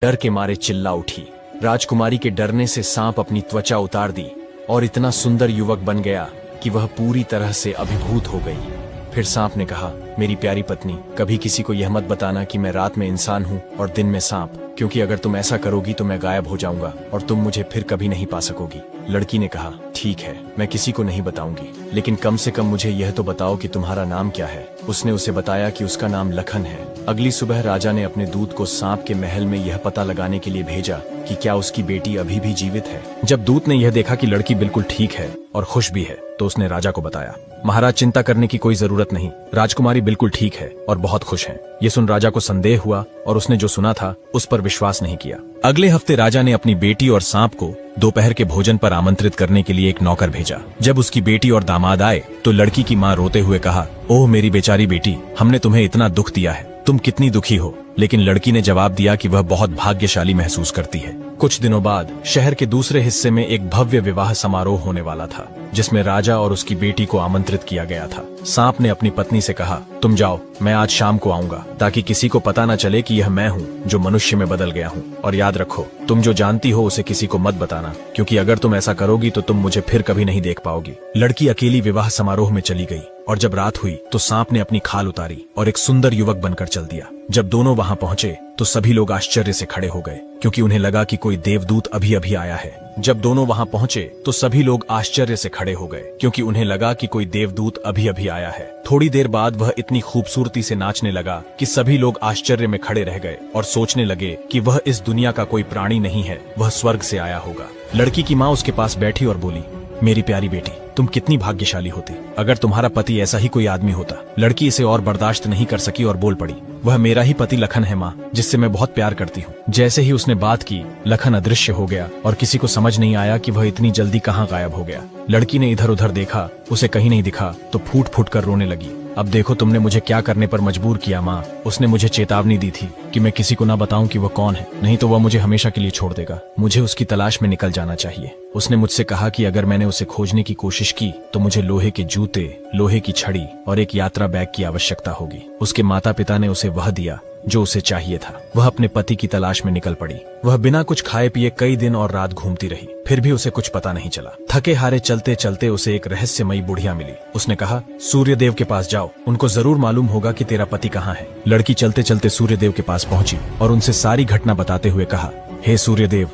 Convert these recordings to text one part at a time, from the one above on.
डर के मारे चिल्ला उठी। राजकुमारी के डरने से सांप अपनी त्वचा उतार दी और इतना सुंदर युवक बन गया कि वह पूरी तरह से अभिभूत हो गई। फिर सांप ने कहा, मेरी प्यारी पत्नी, कभी किसी को यह मत बताना कि मैं रात में इंसान हूँ और दिन में सांप, क्योंकि अगर तुम ऐसा करोगी तो मैं गायब हो जाऊंगा और तुम मुझे फिर कभी नहीं पा सकोगी। लड़की ने कहा, ठीक है, मैं किसी को नहीं बताऊंगी, लेकिन कम से कम मुझे यह तो बताओ कि तुम्हारा नाम क्या है। उसने उसे बताया कि उसका नाम लखन है। अगली सुबह राजा ने अपने दूत को सांप के महल में यह पता लगाने के लिए भेजा कि क्या उसकी बेटी अभी भी जीवित है। जब दूत ने यह देखा कि लड़की बिल्कुल ठीक है और खुश भी है, तो उसने राजा को बताया, महाराज, चिंता करने की कोई जरूरत नहीं, राजकुमारी बिल्कुल ठीक है और बहुत खुश है। ये सुन राजा को संदेह हुआ और उसने जो सुना था उस पर विश्वास नहीं किया। अगले हफ्ते राजा ने अपनी बेटी और सांप को दोपहर के भोजन पर आमंत्रित करने के लिए एक नौकर भेजा। जब उसकी बेटी और दामाद आए तो लड़की की माँ रोते हुए कहा, ओह मेरी बेचारी बेटी, हमने तुम्हें इतना दुख दिया है, तुम कितनी दुखी हो। लेकिन लड़की ने जवाब दिया कि वह बहुत भाग्यशाली महसूस करती है। कुछ दिनों बाद शहर के दूसरे हिस्से में एक भव्य विवाह समारोह होने वाला था, जिसमें राजा और उसकी बेटी को आमंत्रित किया गया था। सांप ने अपनी पत्नी से कहा, तुम जाओ, मैं आज शाम को आऊंगा, ताकि किसी को पता न चले कि यह मैं हूँ जो मनुष्य में बदल गया हूँ। और याद रखो, तुम जो जानती हो उसे किसी को मत बताना, क्योंकि अगर तुम ऐसा करोगी तो तुम मुझे फिर कभी नहीं देख पाओगी। लड़की अकेली विवाह समारोह में चली गई और जब रात हुई तो सांप ने अपनी खाल उतारी और एक सुंदर युवक बनकर चल दिया। जब दोनों वहां पहुंचे तो सभी लोग आश्चर्य से खड़े हो गए, क्योंकि उन्हें लगा कि कोई देवदूत अभी अभी आया है। जब दोनों वहां पहुंचे तो सभी लोग आश्चर्य से खड़े हो गए, क्योंकि उन्हें लगा कि कोई देवदूत अभी अभी आया है। थोड़ी देर बाद वह इतनी खूबसूरती से नाचने लगा कि सभी लोग आश्चर्य में खड़े रह गए और सोचने लगे कि वह इस दुनिया का कोई प्राणी नहीं है, वह स्वर्ग से आया होगा। लड़की की माँ उसके पास बैठी और बोली, मेरी प्यारी बेटी, तुम कितनी भाग्यशाली होती अगर तुम्हारा पति ऐसा ही कोई आदमी होता। लड़की इसे और बर्दाश्त नहीं कर सकी और बोल पड़ी, वह मेरा ही पति लखन है माँ, जिससे मैं बहुत प्यार करती हूँ। जैसे ही उसने बात की, लखन अदृश्य हो गया और किसी को समझ नहीं आया कि वह इतनी जल्दी कहाँ गायब हो गया। लड़की ने इधर उधर देखा, उसे कहीं नहीं दिखा तो फूट फूट कर रोने लगी। अब देखो तुमने मुझे क्या करने पर मजबूर किया माँ। उसने मुझे चेतावनी दी थी कि मैं किसी को ना बताऊं कि वह कौन है, नहीं तो वह मुझे हमेशा के लिए छोड़ देगा। मुझे उसकी तलाश में निकल जाना चाहिए। उसने मुझसे कहा कि अगर मैंने उसे खोजने की कोशिश की तो मुझे लोहे के जूते, लोहे की छड़ी और एक यात्रा बैग की आवश्यकता होगी। उसके माता पिता ने उसे वह दिया जो उसे चाहिए था। वह अपने पति की तलाश में निकल पड़ी। वह बिना कुछ खाए पिए कई दिन और रात घूमती रही, फिर भी उसे कुछ पता नहीं चला। थके हारे चलते चलते उसे एक रहस्यमयी बुढ़िया मिली। उसने कहा, सूर्यदेव के पास जाओ, उनको जरूर मालूम होगा कि तेरा पति कहाँ है। लड़की चलते चलते सूर्यदेव के पास पहुंची और उनसे सारी घटना बताते हुए कहा, हे सूर्यदेव,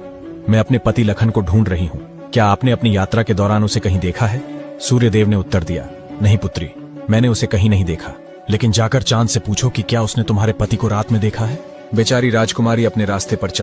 मैं अपने पति लखन को ढूंढ रही हूँ, क्या आपने अपनी यात्रा के दौरान उसे कहीं देखा है? सूर्यदेव ने उत्तर दिया, नहीं पुत्री, मैंने उसे कहीं नहीं देखा, लेकिन जाकर चांद से पूछो कि क्या उसने तुम्हारे पति को रात में देखा है। बेचारी राजकुमारी अपने रास्ते पर